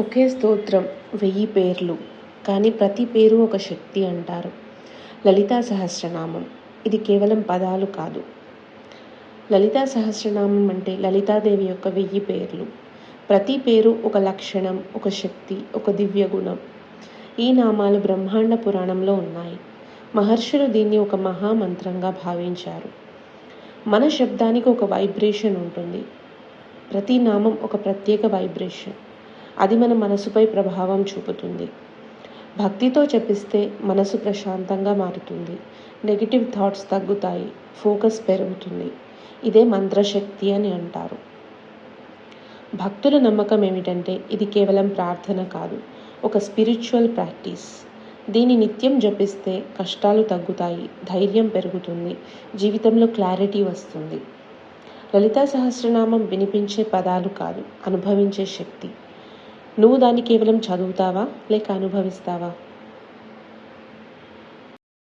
ఒకే స్తోత్రం 1000 పేర్లు, కానీ ప్రతి పేరు ఒక శక్తి అంటారు. లలితా సహస్రనామం ఇది కేవలం పదాలు కాదు. లలితా సహస్రనామం అంటే లలితాదేవి యొక్క 1000 పేర్లు. ప్రతి పేరు ఒక లక్షణం, ఒక శక్తి, ఒక దివ్య గుణం. ఈ నామాలు బ్రహ్మాండ పురాణంలో ఉన్నాయి. మహర్షులు దీన్ని ఒక మహామంత్రంగా భావించారు. మన శబ్దానికి ఒక వైబ్రేషన్ ఉంటుంది. ప్రతి నామం ఒక ప్రత్యేక వైబ్రేషన్. అది మన మనసుపై ప్రభావం చూపుతుంది. భక్తితో జపిస్తే మనసు ప్రశాంతంగా మారుతుంది. నెగిటివ్ థాట్స్ తగ్గుతాయి, ఫోకస్ పెరుగుతుంది. ఇదే మంత్రశక్తి అని అంటారు. భక్తుల నమ్మకం ఏమిటంటే ఇది కేవలం ప్రార్థన కాదు, ఒక స్పిరిచువల్ ప్రాక్టీస్. దీన్ని నిత్యం జపిస్తే కష్టాలు తగ్గుతాయి, ధైర్యం పెరుగుతుంది, జీవితంలో క్లారిటీ వస్తుంది. లలితా సహస్రనామం వినిపించే పదాలు కాదు, అనుభవించే శక్తి. నువ్వు దాన్ని కేవలం చదువుతావా లేక అనుభవిస్తావా?